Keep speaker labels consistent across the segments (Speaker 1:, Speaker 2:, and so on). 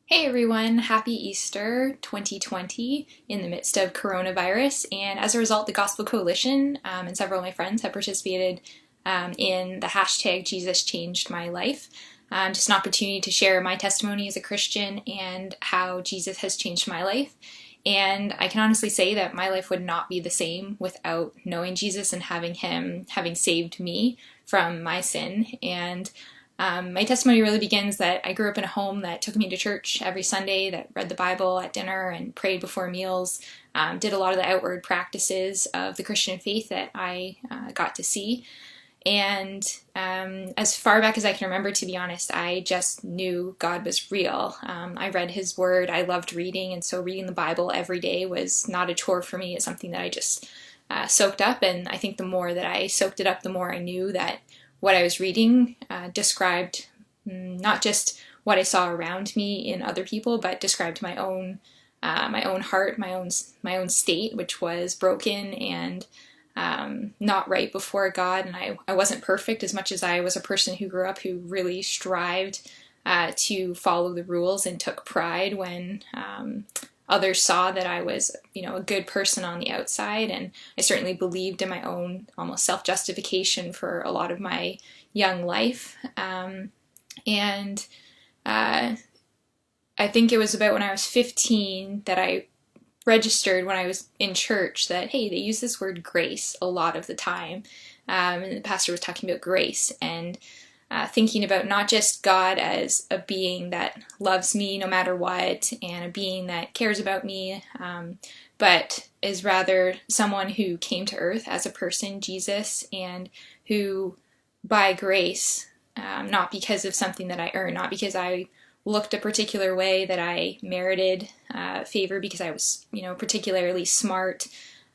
Speaker 1: Hey everyone, happy Easter 2020 in the midst of coronavirus. And as a result, the Gospel Coalition and several of my friends have participated in the hashtag Jesus Changed My Life. Just an opportunity to share my testimony as a Christian and how Jesus has changed my life. And I can honestly say that my life would not be the same without knowing Jesus and having saved me from my sin. And my testimony really begins that I grew up in a home that took me to church every Sunday, that read the Bible at dinner and prayed before meals, did a lot of the outward practices of the Christian faith that I got to see. And as far back as I can remember, to be honest, I just knew God was real. I read His Word. I loved reading, and so reading the Bible every day was not a chore for me. It's something that I just soaked up, and I think the more that I soaked it up, the more I knew that what I was reading described not just what I saw around me in other people, but described my own heart, my own state, which was broken and not right before God. And I wasn't perfect, as much as I was a person who grew up who really strived to follow the rules and took pride when others saw that I was, a good person on the outside. And I certainly believed in my own almost self-justification for a lot of my young life. And I think it was about when I was 15 that I registered when I was in church that, hey, they use this word grace a lot of the time. And the pastor was talking about grace and thinking about not just God as a being that loves me no matter what and a being that cares about me, but is rather someone who came to earth as a person, Jesus, and who by grace, not because of something that I earned, not because I looked a particular way that I merited favor because I was, particularly smart.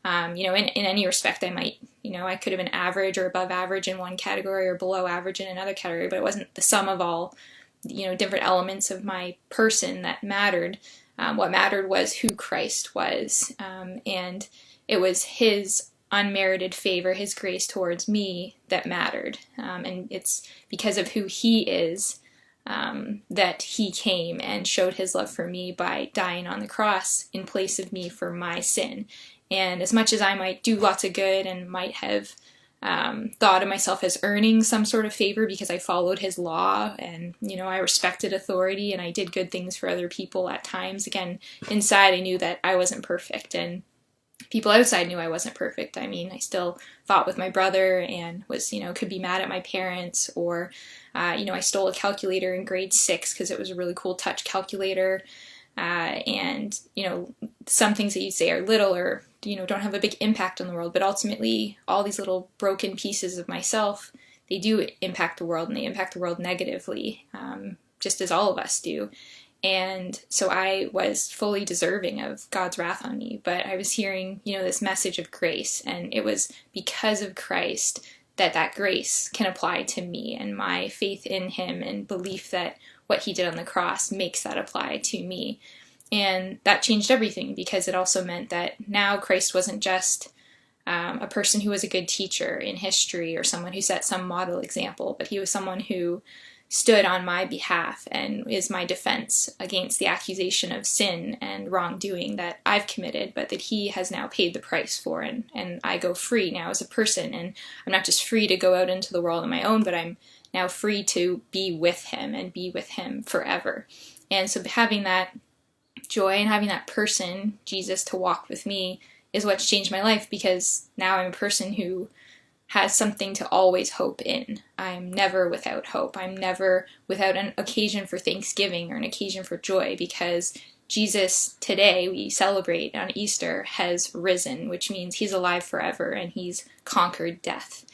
Speaker 1: In any respect, I might, I could have been average or above average in one category or below average in another category, but it wasn't the sum of all, different elements of my person that mattered. What mattered was who Christ was. And it was His unmerited favor, His grace towards me that mattered. And it's because of who He is that He came and showed His love for me by dying on the cross in place of me for my sin. And as much as I might do lots of good and might have thought of myself as earning some sort of favor because I followed His law and, I respected authority and I did good things for other people at times, again, inside I knew that I wasn't perfect, and people outside knew I wasn't perfect. I mean, I still fought with my brother and was, could be mad at my parents, or, I stole a calculator in grade 6 because it was a really cool touch calculator. And, some things that you say are little or, don't have a big impact on the world, but ultimately all these little broken pieces of myself, they do impact the world, and they impact the world negatively, just as all of us do. And so I was fully deserving of God's wrath on me, but I was hearing, this message of grace, and it was because of Christ that grace can apply to me, and my faith in Him and belief that what He did on the cross makes that apply to me. And that changed everything, because it also meant that now Christ wasn't just a person who was a good teacher in history or someone who set some model example, but He was someone who stood on my behalf and is my defense against the accusation of sin and wrongdoing that I've committed, but that He has now paid the price for, and I go free now as a person. And I'm not just free to go out into the world on my own, but I'm now free to be with Him and be with Him forever. And so having that joy and having that person, Jesus, to walk with me is what's changed my life, because now I'm a person who has something to always hope in. I'm never without hope. I'm never without an occasion for thanksgiving or an occasion for joy, because Jesus, today we celebrate on Easter, has risen, which means He's alive forever and He's conquered death.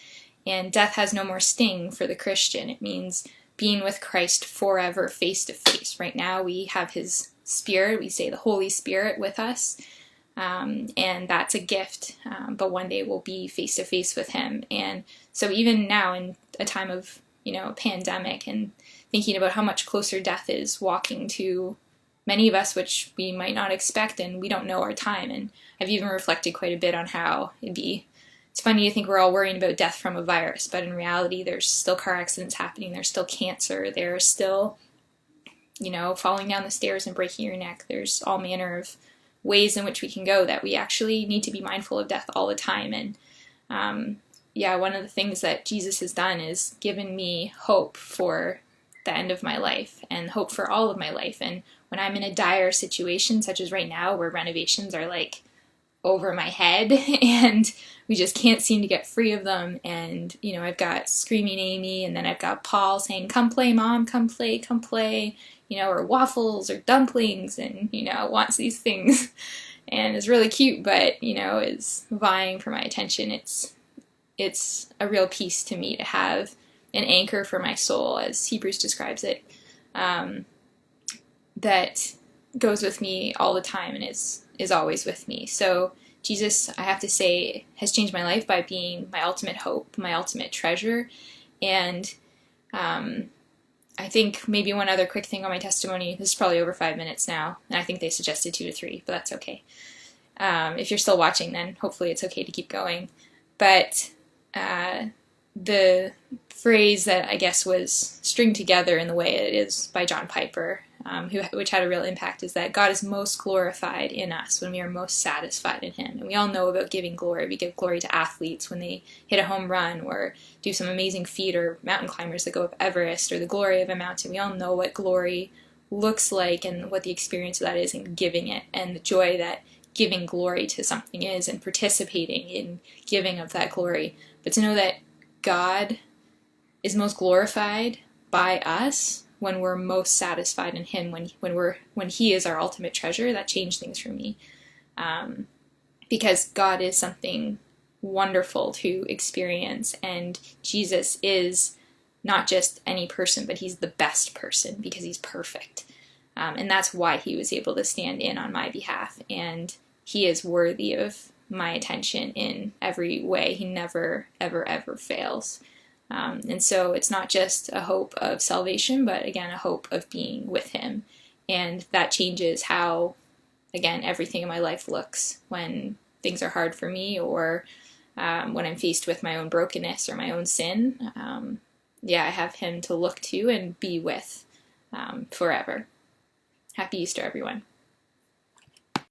Speaker 1: And death has no more sting for the Christian. It means being with Christ forever, face to face. Right now we have His Spirit, we say the Holy Spirit with us, and that's a gift, but one day we'll be face to face with Him. And so even now, in a time of, a pandemic, and thinking about how much closer death is walking to many of us, which we might not expect, and we don't know our time. And I've even reflected quite a bit on how it's funny to think we're all worrying about death from a virus, but in reality there's still car accidents happening, there's still cancer, there's still falling down the stairs and breaking your neck. There's all manner of ways in which we can go that we actually need to be mindful of death all the time. And one of the things that Jesus has done is given me hope for the end of my life and hope for all of my life. And when I'm in a dire situation, such as right now, where renovations are like over my head and we just can't seem to get free of them. And, I've got screaming Amy, and then I've got Paul saying, "Come play, Mom, come play, come play," or waffles or dumplings, and, wants these things and is really cute, but, is vying for my attention. It's a real peace to me to have an anchor for my soul, as Hebrews describes it, that goes with me all the time and is always with me. So Jesus, I have to say, has changed my life by being my ultimate hope, my ultimate treasure. And I think maybe one other quick thing on my testimony. This is probably over 5 minutes now, and I think they suggested 2 to 3, but that's okay. If you're still watching, then hopefully it's okay to keep going. But the phrase that I guess was stringed together in the way it is by John Piper, which had a real impact, is that God is most glorified in us when we are most satisfied in Him. And we all know about giving glory. We give glory to athletes when they hit a home run or do some amazing feat, or mountain climbers that go up Everest, or the glory of a mountain. We all know what glory looks like and what the experience of that is in giving it, and the joy that giving glory to something is, and participating in giving of that glory. But to know that God is most glorified by us when we're most satisfied in Him, when He is our ultimate treasure, that changed things for me. Because God is something wonderful to experience, and Jesus is not just any person, but He's the best person because He's perfect. And that's why He was able to stand in on my behalf, and He is worthy of my attention in every way. He never, ever, ever fails. And so it's not just a hope of salvation, but again, a hope of being with Him. And that changes how, again, everything in my life looks when things are hard for me, or when I'm faced with my own brokenness or my own sin. I have Him to look to and be with forever. Happy Easter, everyone.